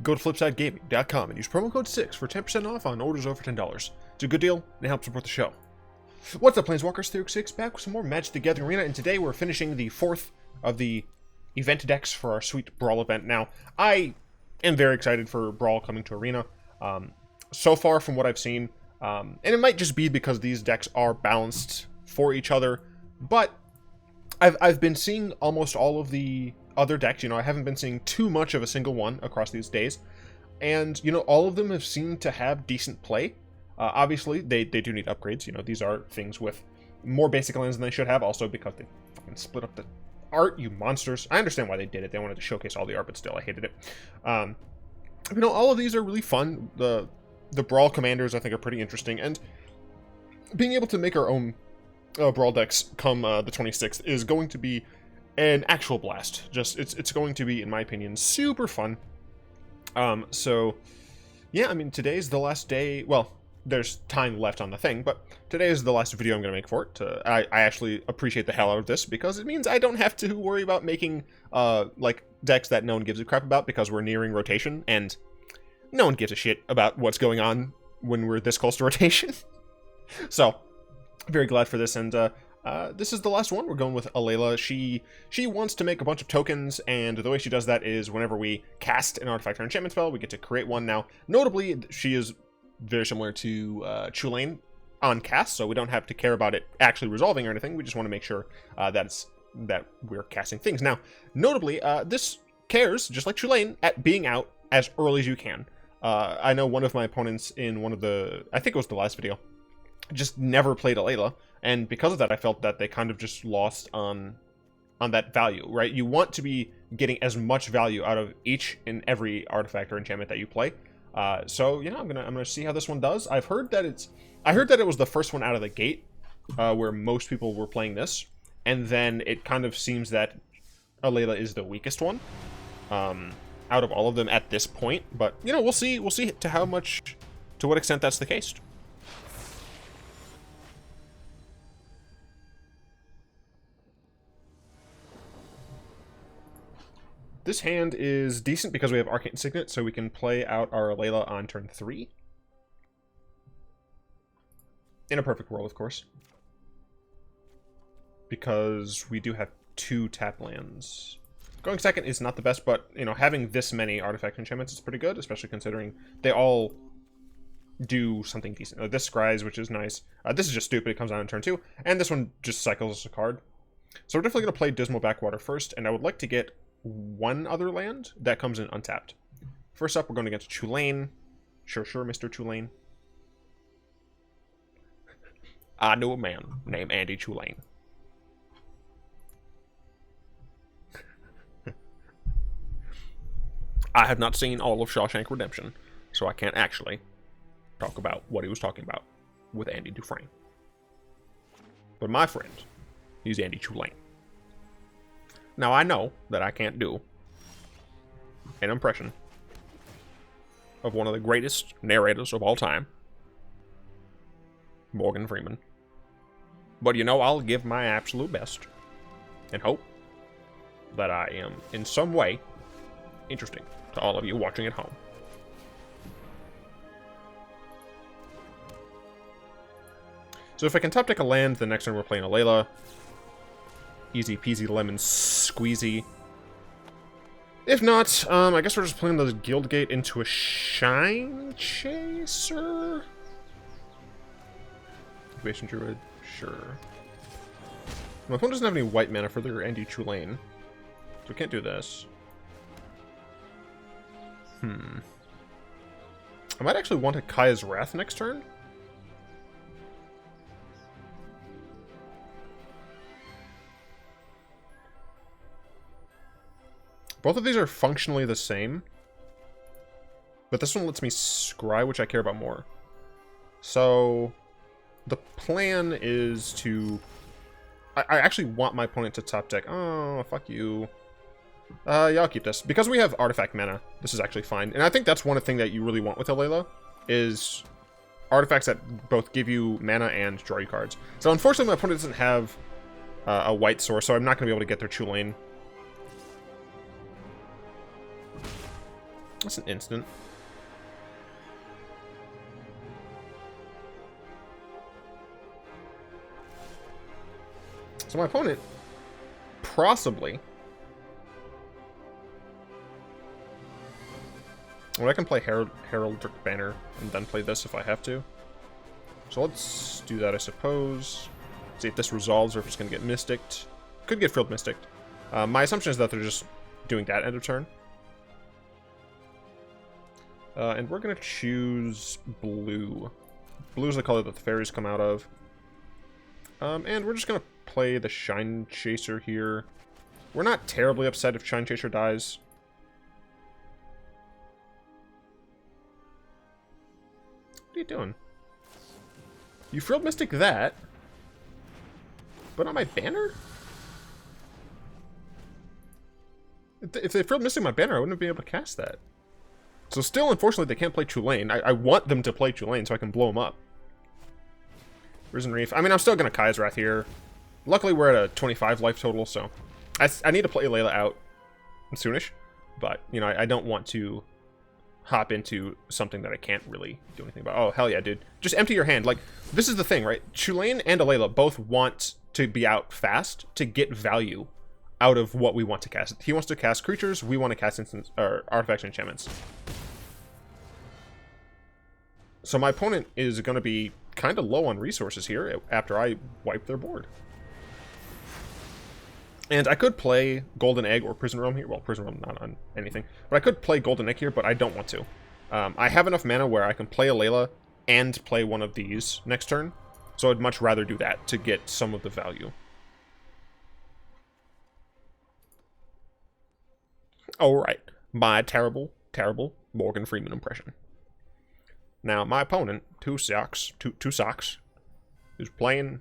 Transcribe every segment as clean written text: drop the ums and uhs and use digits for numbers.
go to flipsidegaming.com and use promo code 6 for 10% off on orders over $10. It's a good deal, and it helps support the show. What's up, Planeswalkers? Theurx6 back with some more Magic the Gathering Arena, and today we're finishing the 4th of the event decks for our sweet Brawl event. Now, I am very excited for Brawl coming to Arena. So far from what I've seen, and it might just be because these decks are balanced for each other, but I've been seeing almost all of the other decks. You know, I haven't been seeing too much of a single one across these days, and you know, all of them have seemed to have decent play. Obviously, they do need upgrades. You know, these are things with more basic lands than they should have, also because they fucking split up the art, you monsters. I understand why they did it. They wanted to showcase all the art, but still, I hated it. You know, all of these are really fun. The Brawl commanders, I think, are pretty interesting, and being able to make our own Brawl decks come the 26th is going to be an actual blast. Just it's going to be, in my opinion, super fun. So yeah, I mean, today's the last day. Well, there's time left on the thing, but today is the last video I'm going to make for it. I actually appreciate the hell out of this because it means I don't have to worry about making like decks that no one gives a crap about, because we're nearing rotation and no one gives a shit about what's going on when we're this close to rotation. So very glad for this, and this is the last one. We're going with Alela. She wants to make a bunch of tokens, and the way she does that is whenever we cast an artifact or enchantment spell, we get to create one. Now, notably, she is very similar to Chulane on cast, so we don't have to care about it actually resolving or anything. We just want to make sure that we're casting things. Now, notably, this cares, just like Chulane, at being out as early as you can. I know one of my opponents in one of the, I think it was the last video, just never played Alela, and because of that, I felt that they kind of just lost on that value, right? You want to be getting as much value out of each and every artifact or enchantment that you play. So yeah, I'm gonna see how this one does. I heard that it was the first one out of the gate, where most people were playing this, and then it kind of seems that Alela is the weakest one out of all of them at this point. But you know, we'll see to what extent that's the case. This hand is decent because we have Arcane Signet, so we can play out our Alela on turn 3. In a perfect world, of course. Because we do have 2 tap lands. Going second is not the best, but, you know, having this many artifact enchantments is pretty good, especially considering they all do something decent. This Scries, which is nice. This is just stupid, it comes out on turn 2. And this one just cycles us a card. So we're definitely going to play Dismal Backwater first, and I would like to get one other land that comes in untapped. First up, we're going against Chulane. Sure, Mr. Chulane. I knew a man named Andy Chulane. I have not seen all of Shawshank Redemption, so I can't actually talk about what he was talking about with Andy Dufresne. But my friend, he's Andy Chulane. Now, I know that I can't do an impression of one of the greatest narrators of all time, Morgan Freeman. But, you know, I'll give my absolute best and hope that I am in some way interesting to all of you watching at home. So if I can top deck a land, the next turn we're playing Alela. Easy peasy lemon squeezy. If not, I guess we're just playing the Guildgate into a Shine Chaser? Incubation Druid, sure. My opponent doesn't have any white mana for their Andy Chulane, so we can't do this. I might actually want a Kaya's Wrath next turn. Both of these are functionally the same, but this one lets me scry, which I care about more. So the plan is to... I actually want my opponent to top deck. Oh, fuck you. Yeah, I'll keep this. Because we have artifact mana, this is actually fine. And I think that's one thing that you really want with Alela, is artifacts that both give you mana and draw you cards. So unfortunately, my opponent doesn't have a white source, so I'm not going to be able to get their Chulane. That's an instant. So my opponent, possibly... Well, I can play Heraldic Banner and then play this if I have to. So let's do that, I suppose. See if this resolves or if it's going to get Mysticked. Could get Field Mysticked. My assumption is that they're just doing that end of turn. And we're going to choose blue. Blue is the color that the fairies come out of. And we're just going to play the Shine Chaser here. We're not terribly upset if Shine Chaser dies. What are you doing? You Field Mystic that, but on my banner? If they Field Mystic my banner, I wouldn't be able to cast that. So still, unfortunately, they can't play Chulane. I want them to play Chulane so I can blow them up. Risen Reef. I mean, I'm still going to Kai's Wrath here. Luckily, we're at a 25 life total, so I need to play Alela out soonish. But, you know, I don't want to hop into something that I can't really do anything about. Oh, hell yeah, dude. Just empty your hand. Like, this is the thing, right? Chulane and Alela both want to be out fast to get value out of what we want to cast. He wants to cast creatures, we want to cast instants, or artifacts and enchantments. So my opponent is going to be kind of low on resources here after I wipe their board. And I could play Golden Egg or Prison Realm here. Well, Prison Realm not on anything. But I could play Golden Egg here, but I don't want to. I have enough mana where I can play Alela and play one of these next turn. So I'd much rather do that to get some of the value. Alright. My terrible, terrible Morgan Freeman impression. Now, my opponent, two socks, is playing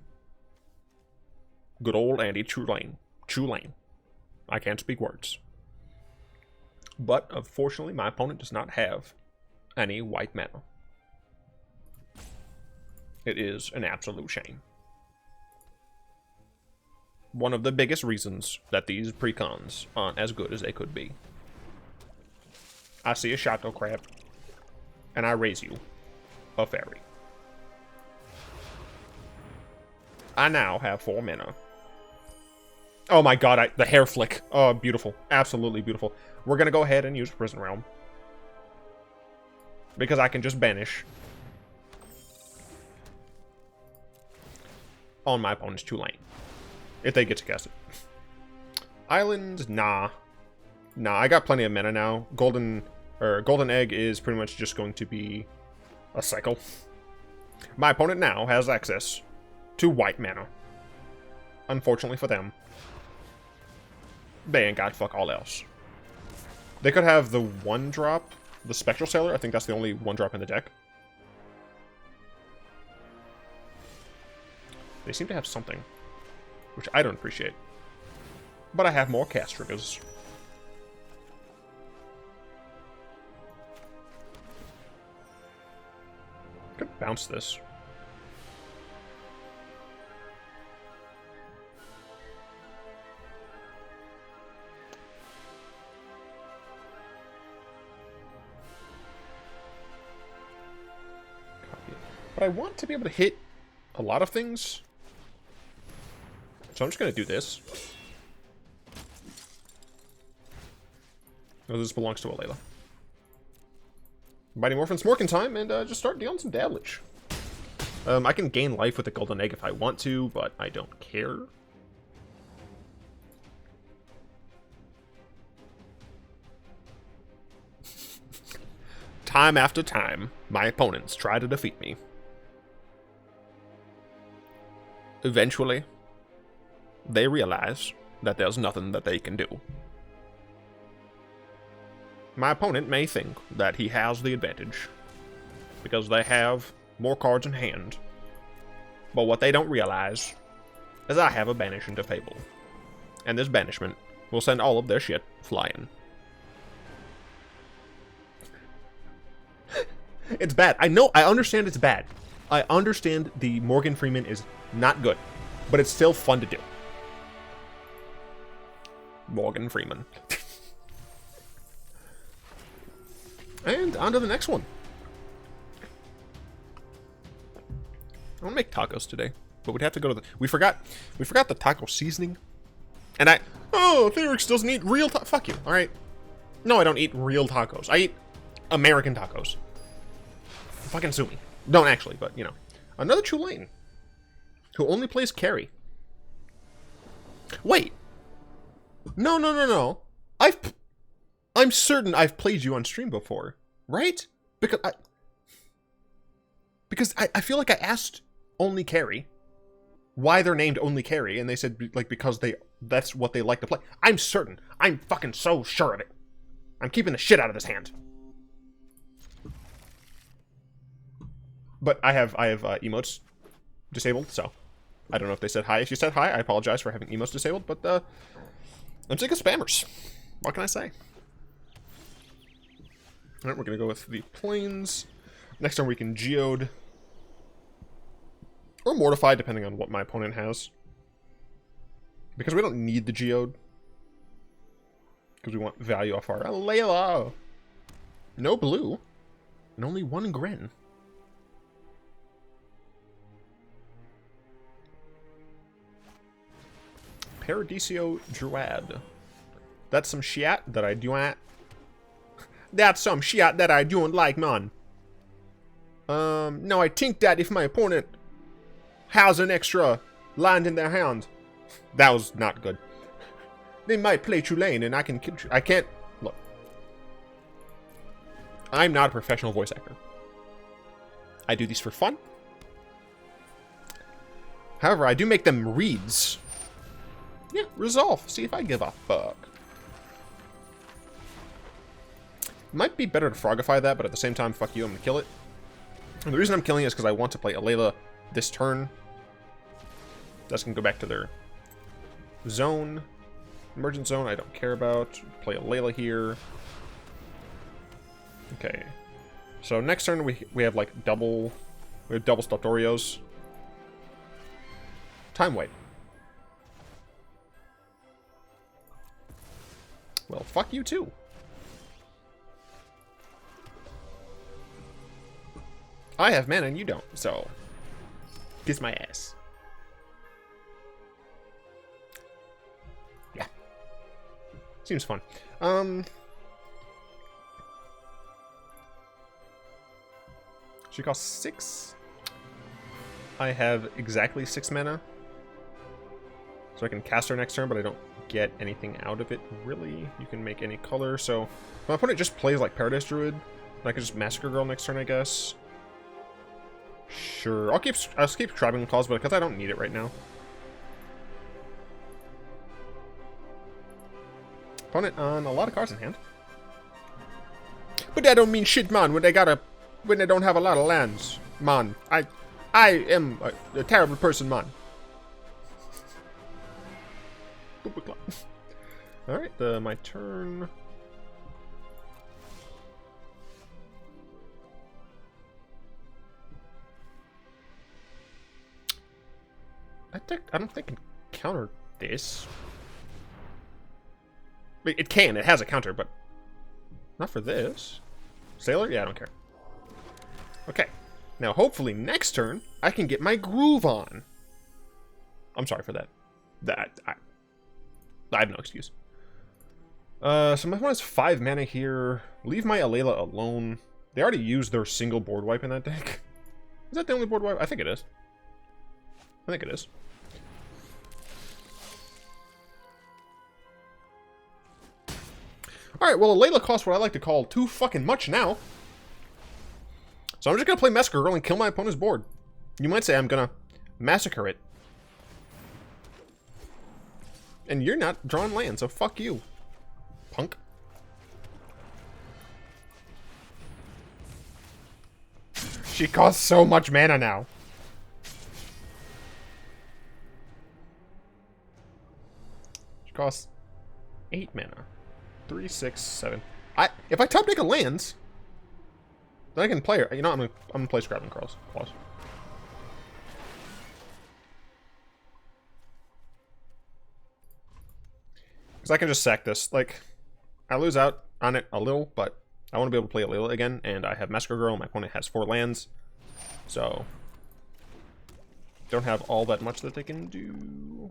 good old Andy Chulane. Chulane. I can't speak words. But, unfortunately, my opponent does not have any white mana. It is an absolute shame. One of the biggest reasons that these precons aren't as good as they could be. I see a Shadow Crab, and I raise you a Faerie. I now have 4 mana. Oh my god, the hair flick. Oh, beautiful. Absolutely beautiful. We're going to go ahead and use Prison Realm. Because I can just banish on my opponent's Chulane. If they get to cast it. Island, nah. Nah, I got plenty of mana now. Golden Egg is pretty much just going to be a cycle. My opponent now has access to white mana. Unfortunately for them, they ain't got fuck all else. They could have the 1-drop, the Spectral Sailor. I think that's the only 1-drop in the deck. They seem to have something, which I don't appreciate. But I have more cast triggers. Could bounce this. But I want to be able to hit a lot of things. So I'm just going to do this. Oh, this belongs to Alela. Mighty Morphin Smorkin time and just start dealing some damage. I can gain life with the Golden Egg if I want to, but I don't care. Time after time, my opponents try to defeat me. Eventually, they realize that there's nothing that they can do. My opponent may think that he has the advantage, because they have more cards in hand. But what they don't realize is I have a banishment of Fable. And this banishment will send all of their shit flying. It's bad. I know, I understand it's bad. I understand the Morgan Freeman is not good, but it's still fun to do. Morgan Freeman. And on to the next one. I want to make tacos today, but we'd have to go to the... We forgot the taco seasoning. And oh, Faerie doesn't eat real fuck you, alright? No, I don't eat real tacos. I eat American tacos. Fucking sue me. Don't actually, but, you know. Another Chulane, who only plays carry. Wait. No. I'm certain I've played you on stream before, right? Because I feel like I asked only carry why they're named only carry, and they said, like, because that's what they like to play. I'm certain. I'm fucking so sure of it. I'm keeping the shit out of this hand. But I have emotes disabled, so I don't know if they said hi. If you said hi, I apologize for having emotes disabled, but I'm sick of spammers. What can I say? Alright, we're gonna go with the plains. Next turn we can geode. Or mortify, depending on what my opponent has. Because we don't need the geode. Because we want value off our Alela. No blue. And only one Gren. Paradiso Druad. That's some shit that I do not. That's some shit that I don't like, man. No, I think that if my opponent has an extra land in their hand, that was not good. They might play Chulane, and I can't look. I'm not a professional voice actor. I do these for fun. However, I do make them reads. Yeah, resolve. See if I give a fuck. Might be better to frogify that, but at the same time, fuck you, I'm gonna kill it. And the reason I'm killing it is because I want to play Alela this turn. That's gonna go back to their zone. Emergent zone, I don't care about. Play Alela here. Okay. So next turn we have like double stuffed Oreos. Time wipe. Well, fuck you too. I have mana and you don't, so kiss my ass. Yeah. Seems fun. She costs 6. I have exactly 6 mana. So I can cast her next turn, but I don't get anything out of it, really. You can make any color, so if my opponent just plays like Paradise Druid, I can just Massacre Girl next turn, I guess. Sure. I'll keep Tribing Claws, but because I don't need it right now. Opponent on a lot of cards in hand. But that don't mean shit, man, when they don't have a lot of lands. Man, I am a terrible person, man. Alright, my turn. I don't think it can counter this. It can, it has a counter, but not for this. Sailor? Yeah, I don't care. Okay. Now, hopefully, next turn, I can get my groove on. I'm sorry for that. I have no excuse. So my opponent has 5 mana here. Leave my Alela alone. They already used their single board wipe in that deck. Is that the only board wipe? I think it is. I think it is. Alright, well, Alela costs what I like to call too fucking much now. So I'm just going to play Massacre Girl and kill my opponent's board. You might say I'm going to massacre it. And you're not drawing land, so fuck you, punk. She costs so much mana now. She costs 8 mana. 3, 6, 7. If I top deck a lands, then I can play her. You know, I'm gonna play Scrabbling Claws. Because I can just sack this. Like, I lose out on it a little, but I want to be able to play Alela again, and I have Massacre Girl. My opponent has 4 lands, so don't have all that much that they can do.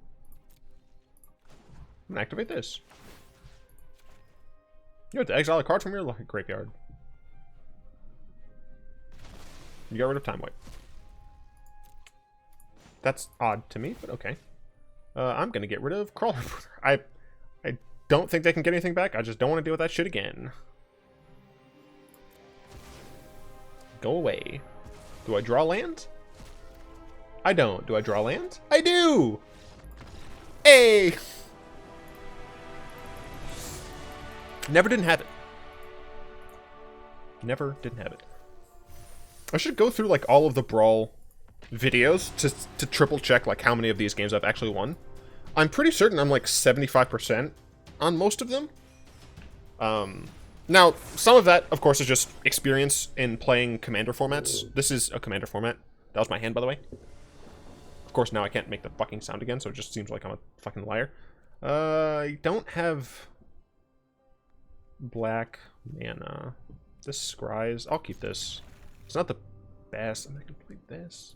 I'm gonna activate this. You have to exile a card from your graveyard. You got rid of Time Wipe. That's odd to me, but okay. I'm gonna get rid of Crawler. I don't think they can get anything back. I just don't want to deal with that shit again. Go away. Do I draw land? I don't. Do I draw land? I do! Hey! Never didn't have it. Never didn't have it. I should go through like all of the Brawl videos to triple check like how many of these games I've actually won. I'm pretty certain I'm like 75% on most of them. Now, some of that, of course, is just experience in playing Commander formats. This is a Commander format. That was my hand, by the way. Of course, now I can't make the fucking sound again, so it just seems like I'm a fucking liar. I don't have black mana. This scries. I'll keep this. It's not the best. I'm not gonna play this.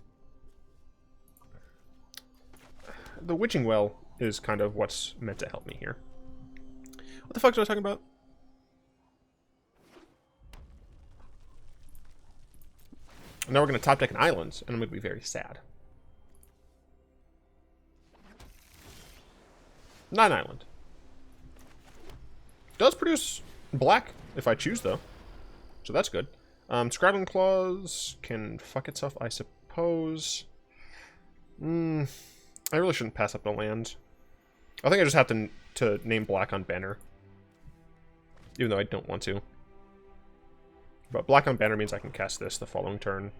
The Witching Well is kind of what's meant to help me here. What the fuck was I talking about? Now we're going to top deck an island, and I'm going to be very sad. Not an island. Does produce black if I choose, though. So that's good. Scrabbling Claws can fuck itself, I suppose. I really shouldn't pass up the land. I think I just have to name black on banner. Even though I don't want to. But black on banner means I can cast this the following turn.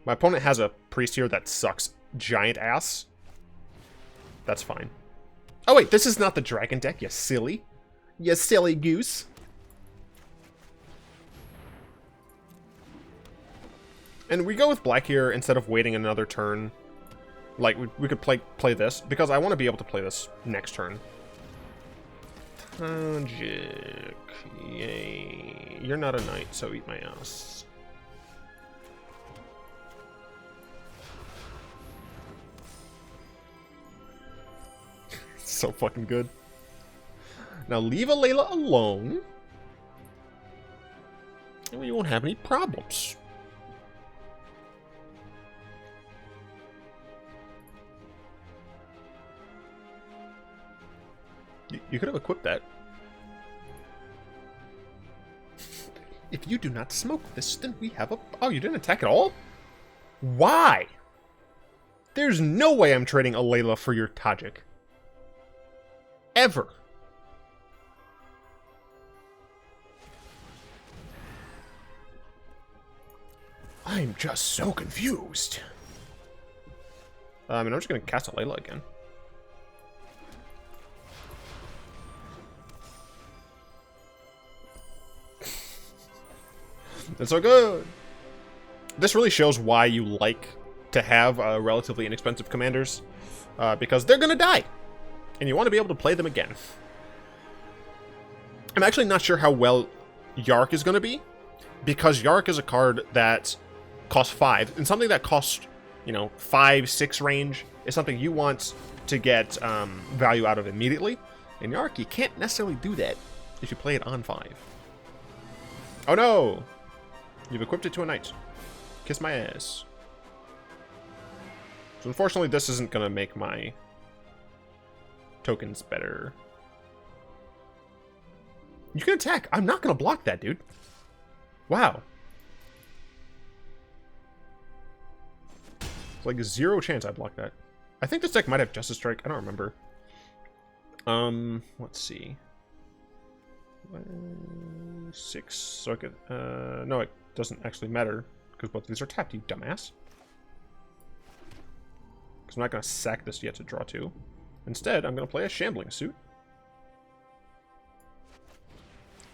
My opponent has a priest here that sucks giant ass. That's fine. Oh wait, this is not the dragon deck, you silly. You silly goose. And we go with black here instead of waiting another turn. Like, we could play this, because I want to be able to play this next turn. Magic. Yay. You're not a knight, so eat my ass. So fucking good. Now leave Alela alone, and we won't have any problems. You could have equipped that. If you do not smoke this, then we have a... Oh, you didn't attack at all? Why? There's no way I'm trading Alela for your Tajik. Ever. I'm just so confused. And I'm just going to cast Alela again. That's so good. This really shows why you like to have relatively inexpensive commanders, because they're gonna die, and you want to be able to play them again. I'm actually not sure how well Yark is gonna be, because Yark is a card that costs 5, and something that costs, you know, 5-6 range is something you want to get value out of immediately. In Yark, you can't necessarily do that if you play it on 5. Oh no! You've equipped it to a knight. Kiss my ass. So unfortunately, this isn't going to make my tokens better. You can attack. I'm not going to block that, dude. Wow. It's like 0 chance I block that. I think this deck might have Justice Strike. I don't remember. Let's see. 6. So I could, no, it doesn't actually matter, because both of these are tapped, you dumbass. Because I'm not going to sack this yet to draw 2. Instead, I'm going to play a Shambling Suit.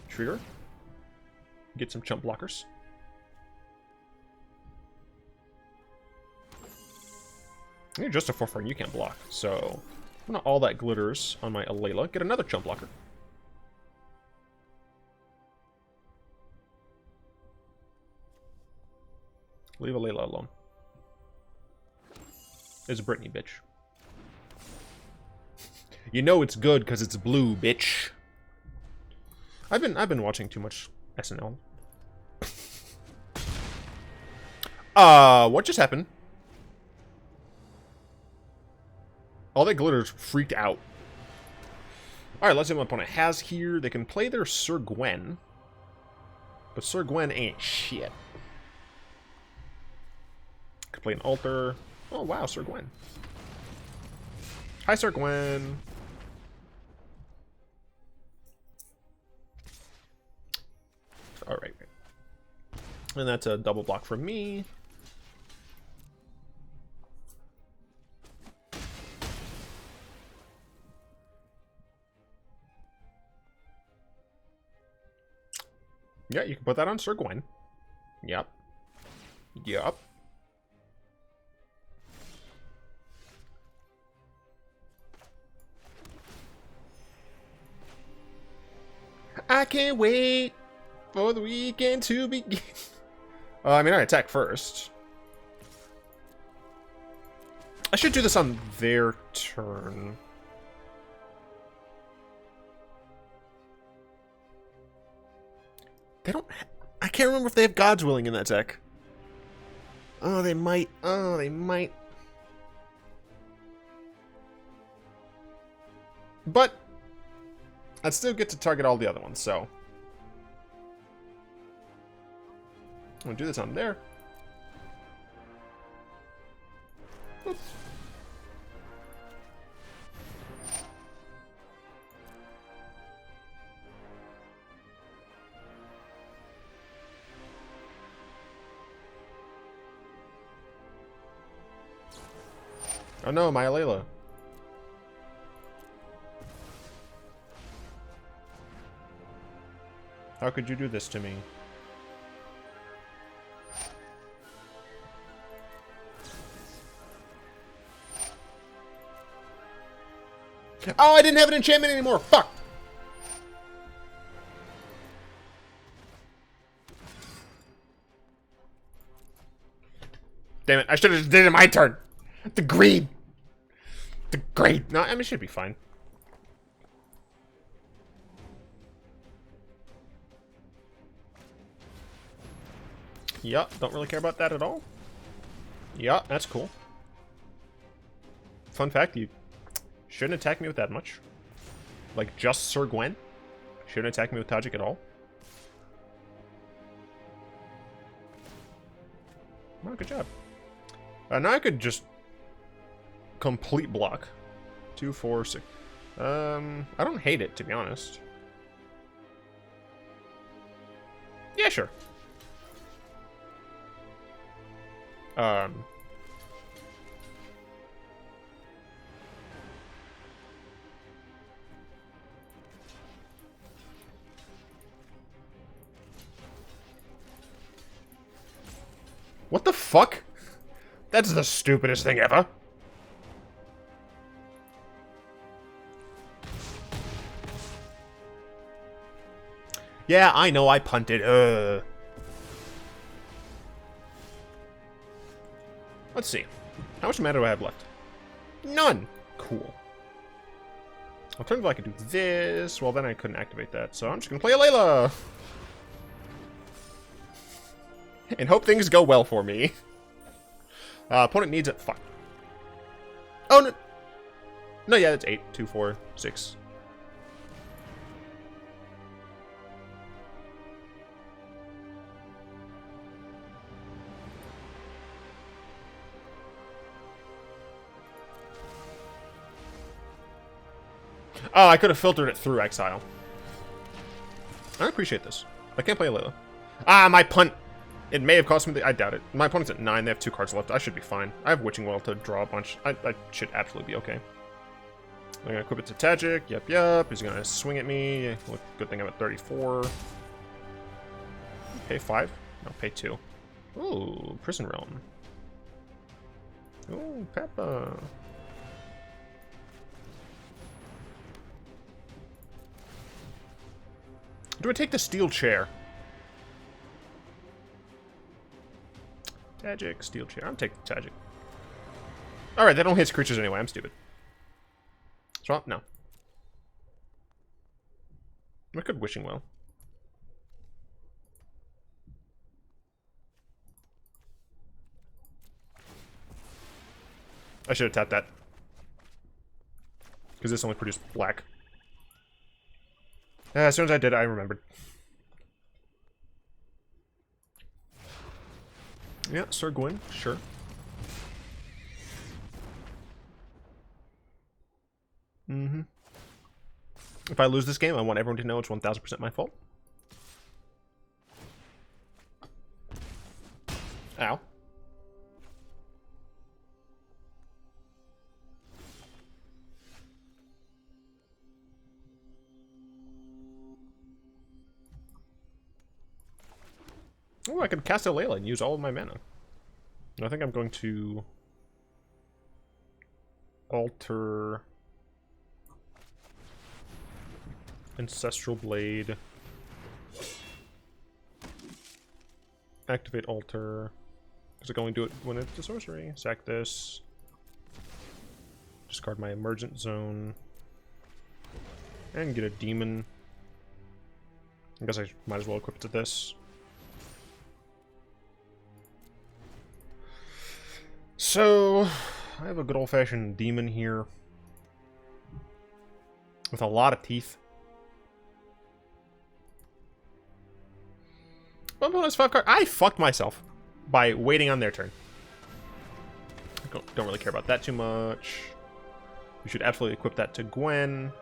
Trigger. Get some chump blockers. You're just a 4/4 and you can't block, so I'm going to all that glitters on my Alela. Get another chump blocker. Leave Alela alone. It's a Britney, bitch. You know it's good because it's blue, bitch. I've been watching too much SNL. What just happened? All that glitters freaked out. Alright, let's see what my opponent has here. They can play their Sir Gywn. But Sir Gywn ain't shit. Could play an altar. Oh wow, Sir Gywn. Hi, Sir Gywn. Alright. And that's a double block from me. Yeah, you can put that on Sir Gywn. Yep. Yep. I can't wait for the weekend to begin. I mean, I attack first. I should do this on their turn. They don't... I can't remember if they have God's Willing in that deck. Oh, they might. Oh, they might. But I'd still get to target all the other ones, so... I'm gonna do this on there. Oops. Oh no, my Alela. How could you do this to me? Oh, I didn't have an enchantment anymore. Fuck. Damn it. I should have did it my turn. The greed. The greed. No, I mean, it should be fine. Yup, don't really care about that at all. Yup, that's cool. Fun fact, you shouldn't attack me with that much. Like, just Sir Gywn. Shouldn't attack me with Tajik at all. Oh, good job. Now I could just complete block. 2, 4, 6. I don't hate it, to be honest. Yeah, sure. What the fuck? That's the stupidest thing ever. Yeah, I know I punted. Let's see. How much mana do I have left? None. Cool. Alternatively, I could do this. Well, then I couldn't activate that, so I'm just gonna play Alela. And hope things go well for me. Opponent needs it. Fuck. Oh, no. No, yeah, that's 8. 2, 4, 6. Oh, I could have filtered it through Exile. I appreciate this. I can't play Alela. Ah, my punt. It may have cost me the... I doubt it. My opponent's at 9. They have 2 cards left. I should be fine. I have Witching Well to draw a bunch. I should absolutely be okay. I'm going to equip it to Tajik. Yep, yep. He's going to swing at me. Look, good thing I'm at 34. Pay 5? No, pay 2. Ooh, Prison Realm. Ooh, Peppa. Do I take the steel chair? Tragic. Steel chair. I'm taking tragic. Alright, that don't hit creatures anyway. I'm stupid. Swamp? No. I could Wishing Well. I should have tapped that. Because this only produced black. As soon as I did, I remembered. Yeah, Sir Gywn, sure. Mm-hmm. If I lose this game, I want everyone to know it's 1000% my fault. Ow. Oh, I could cast Alela and use all of my mana. I think I'm going to alter Ancestral Blade. Activate alter. Because I can only do it when it's a sorcery. Sack this. Discard my emergent zone. And get a demon. I guess I might as well equip it to this. So, I have a good old-fashioned demon here. With a lot of teeth. One bonus 5 card. I fucked myself by waiting on their turn. I don't really care about that too much. We should absolutely equip that to Gywn.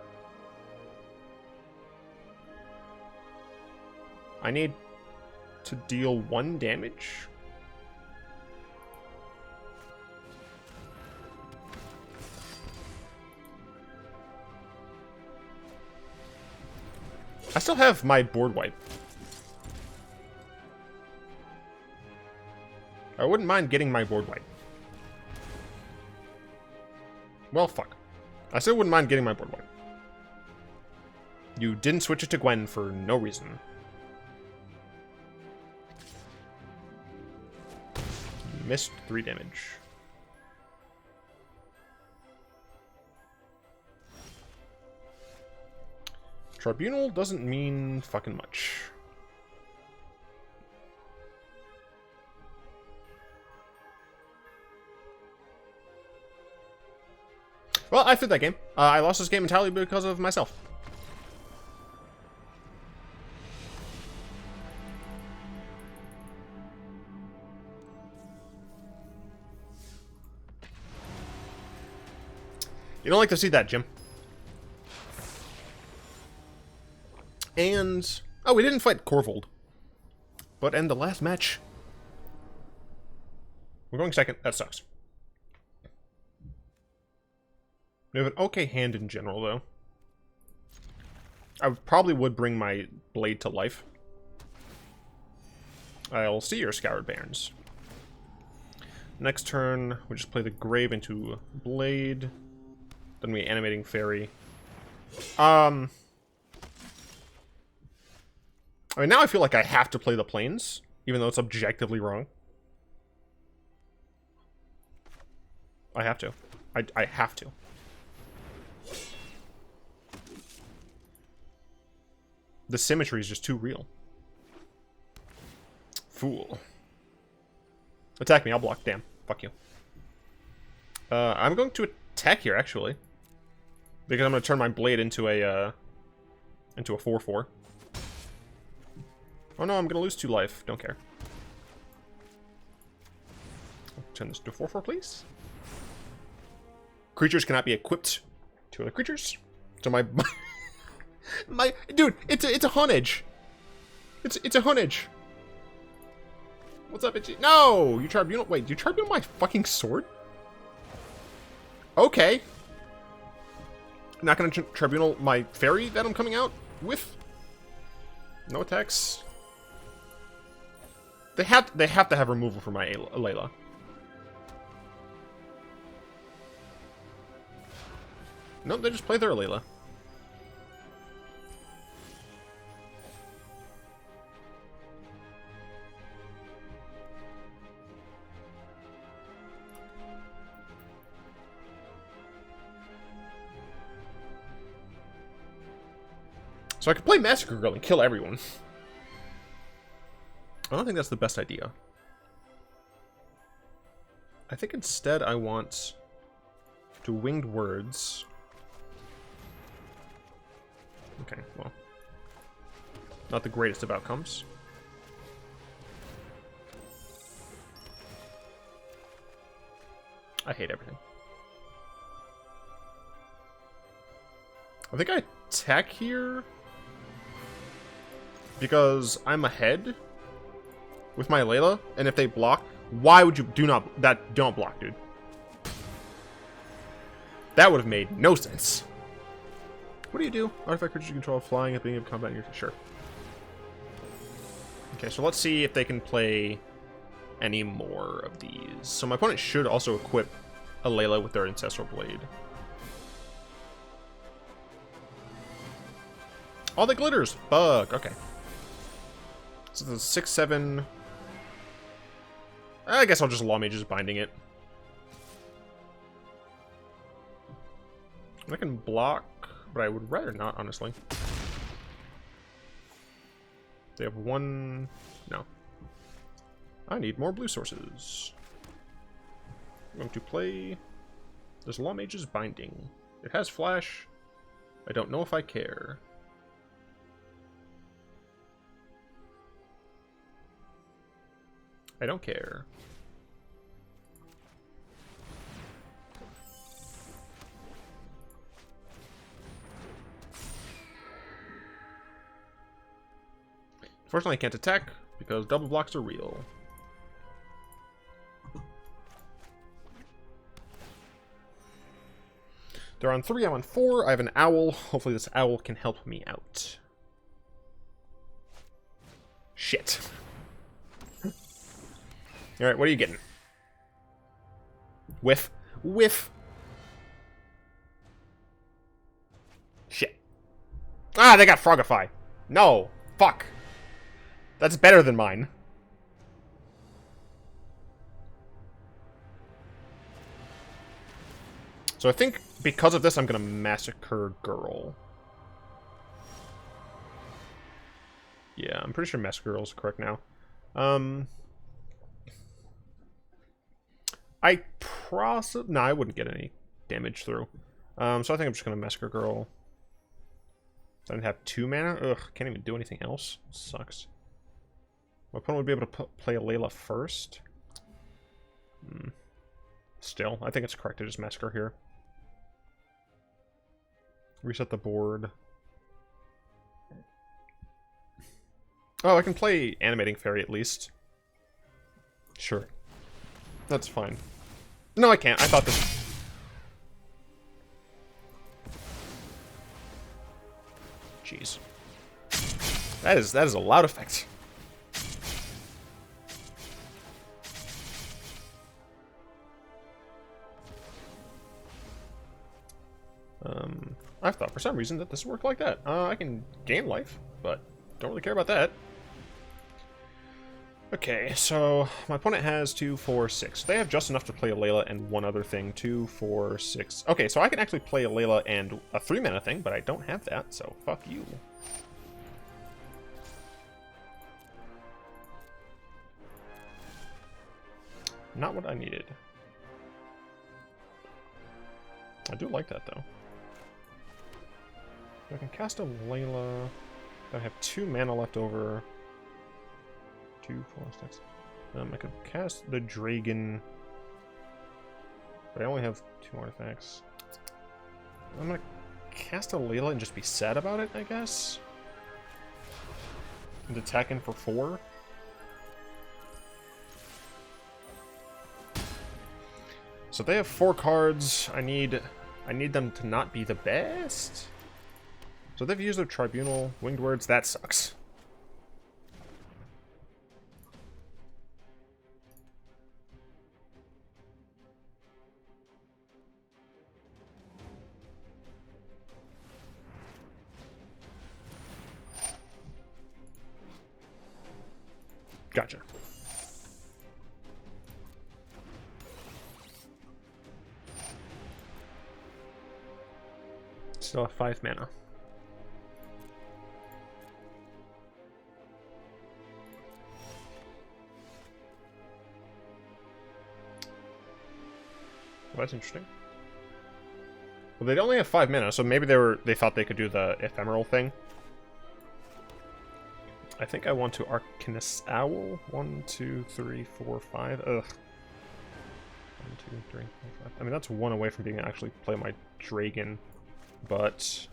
I need to deal 1 damage. I still have my board wipe. I wouldn't mind getting my board wipe. Well, fuck. I still wouldn't mind getting my board wipe. You didn't switch it to Gywn for no reason. Missed 3 damage. Tribunal doesn't mean fucking much. Well, I fit that game. I lost this game entirely because of myself. You don't like to see that, Jim. And... oh, we didn't fight Corvold. But in the last match... we're going second. That sucks. We have an okay hand in general, though. I probably would bring my blade to life. I'll see your Scoured Barrens. Next turn, we just play the Grave into Blade. Then we Animating Faerie. I mean, now I feel like I have to play the Plains, even though it's objectively wrong. I have to. I have to. The symmetry is just too real. Fool. Attack me, I'll block. Damn. Fuck you. I'm going to attack here, actually. Because I'm going to turn my blade into a 4/4. Oh no, I'm going to lose 2 life. Don't care. Turn this to a 4/4, please. Creatures cannot be equipped to other creatures. So my dude, it's a hunnage. It's a hunnage. What's up, itchy? No, you tribunal. Wait, you tribunal my fucking sword? Okay. Not gonna tribunal my Faerie that I'm coming out with. No attacks. They have to have removal for my Alela. Nope, they just play their Alela. So I could play Massacre Girl and kill everyone. I don't think that's the best idea. I think instead I want to Winged Words. Okay, well. Not the greatest of outcomes. I hate everything. I think I attack here because I'm ahead with my Alela, and if they block, why would you don't block, dude? That would have made no sense. What do you do? Artifact creatures you control flying at the beginning of combat. Sure. Okay, so let's see if they can play any more of these. So my opponent should also equip Alela with their Ancestral Blade. All the glitters! Bug! Okay. So the 6/7. I guess I'll just Law Mage's Binding it. I can block, but I would rather not, honestly. They have one... No. I need more blue sources. I'm going to play this Law Mage's Binding. It has Flash. I don't know if I care. I don't care. Unfortunately, I can't attack because double blocks are real. They're on 3, I'm on 4. I have an owl. Hopefully this owl can help me out. Shit. Alright, what are you getting? Whiff. Whiff. Shit. Ah, they got Frogify. No. Fuck. That's better than mine. So I think because of this, I'm going to Massacre Girl. Yeah, I'm pretty sure Massacre Girl is correct now. No, I wouldn't get any damage through. So I think I'm just going to Massacre Girl. So I didn't have 2 mana? Ugh, can't even do anything else. Sucks. My opponent would be able to play Alela first. Still, I think it's correct to just Massacre here. Reset the board. Oh, I can play Animating Faerie at least. Sure. That's fine. No, I can't. I thought this... Jeez. That is a loud effect. I thought for some reason that this worked like that. I can gain life, but don't really care about that. Okay, so my opponent has 2, 4, 6. They have just enough to play Alela and one other thing. 2, 4, 6. Okay, so I can actually play Alela and a 3-mana thing, but I don't have that, so fuck you. Not what I needed. I do like that, though. I can cast Alela. I have 2 mana left over. 2, 4, 6. I could cast the Dragon. But I only have 2 artifacts. I'm gonna cast Alela and just be sad about it, I guess. And attack in for 4. So they have 4 cards. I need them to not be the best. So they've used their Tribunal, Winged Words. That sucks. Gotcha. Still have 5 mana. that's interesting. Well, they'd only have 5 mana, so maybe they thought they could do the ephemeral thing. I think I want to Arcanist Owl. 1, 2, 3, 4, 5. Ugh. 1, 2, 3, 4, 5. I mean, that's one away from being able to actually play my Dragon, but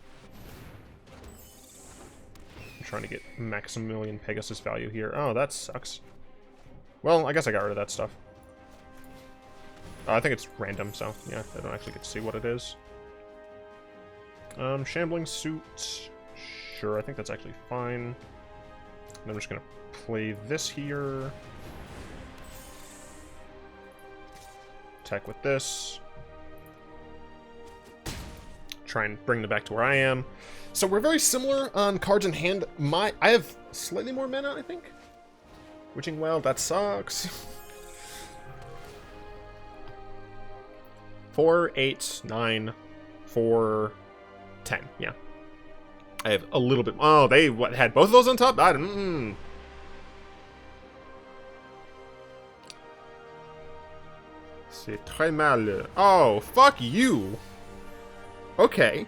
I'm trying to get Maximilian Pegasus value here. Oh, that sucks. Well, I guess I got rid of that stuff. I think it's random, so yeah, I don't actually get to see what it is. Shambling Suit. Sure, I think that's actually fine. And I'm just gonna play this here. Attack with this. Try and bring them back to where I am. So we're very similar on cards in hand. I have slightly more mana, I think. Witching Well, that sucks. 4, 8, 9, 4, 10. Yeah. I have a little bit. Oh, they had both of those on top? I didn't. C'est très mal. Oh, fuck you. Okay.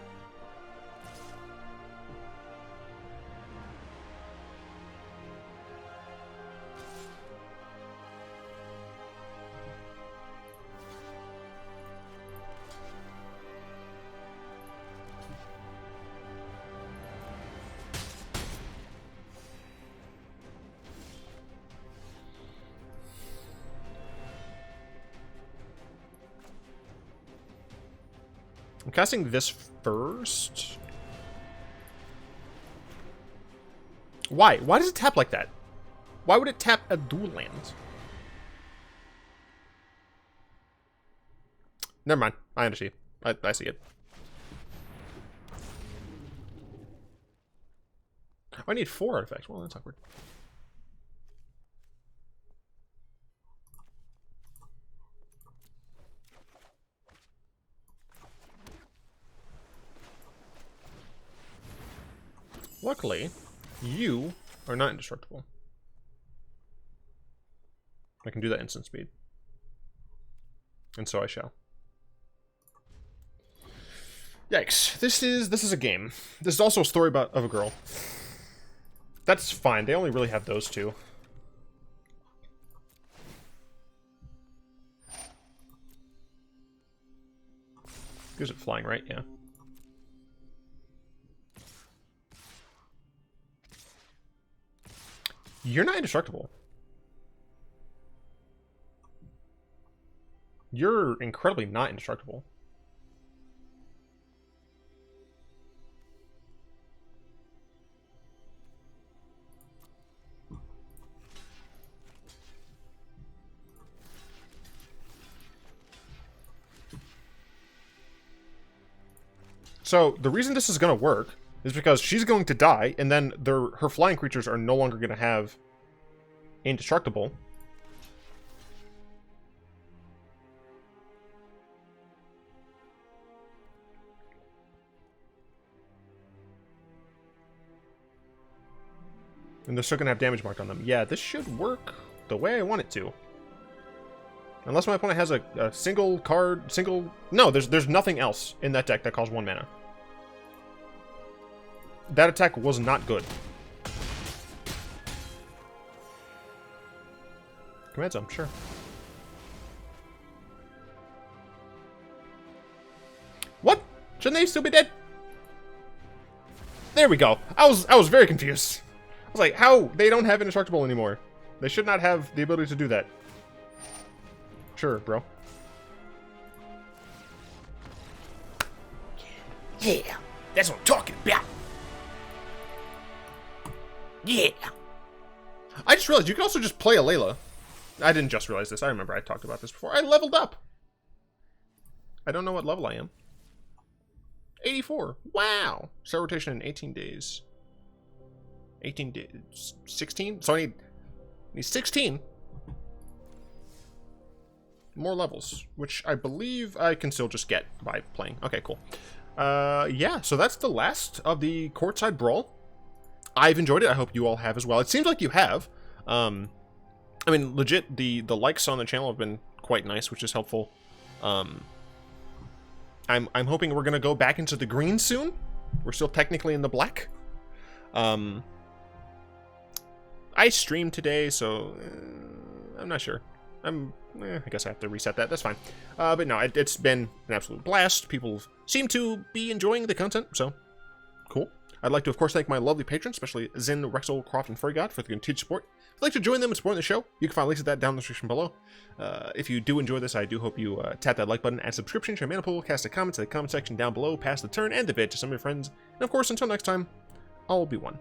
I'm casting this first. Why? Why does it tap like that? Why would it tap a dual land? Never mind. I understand. I see it. I need 4 artifacts. Well, that's awkward. Luckily, you are not indestructible. I can do that instant speed. And so I shall. Yikes. This is a game. This is also a story of a girl. That's fine. They only really have those two. Gives it flying, right? Yeah. You're not indestructible. You're incredibly not indestructible. So, the reason this is going to work is because she's going to die, and then her flying creatures are no longer going to have indestructible. And they're still going to have damage marked on them. Yeah, this should work the way I want it to. Unless my opponent has a single card, No, there's nothing else in that deck that costs 1 mana. That attack was not good. Command zone, sure. What? Shouldn't they still be dead? There we go. I was very confused. I was like, how? They don't have indestructible anymore. They should not have the ability to do that. Sure, bro. Yeah, that's what I'm talking about. Yeah. I just realized you can also just play Alela. I didn't just realize this. I remember I talked about this before. I leveled up. I don't know what level I am. 84. Wow. Start rotation in 18 days. 18 days. 16? So I need 16 more levels, which I believe I can still just get by playing. Okay, cool. Yeah, so that's the last of the courtside brawl. I've enjoyed it. I hope you all have as well. It seems like you have. I mean, legit, the likes on the channel have been quite nice, which is helpful. I'm hoping we're gonna go back into the green soon. We're still technically in the black. I streamed today, so I'm not sure. I guess I have to reset that. That's fine. But no, it's been an absolute blast. People seem to be enjoying the content, so cool. I'd like to, of course, thank my lovely patrons, especially Zin, Rexel, Croft, and Furry for the continued support. If you'd like to join them and support the show, you can find links to that down in the description below. If you do enjoy this, I do hope you tap that like button, add subscription to your mana pool, cast a comment in the comment section down below, pass the turn and the vid to some of your friends, and of course, until next time, I'll be one.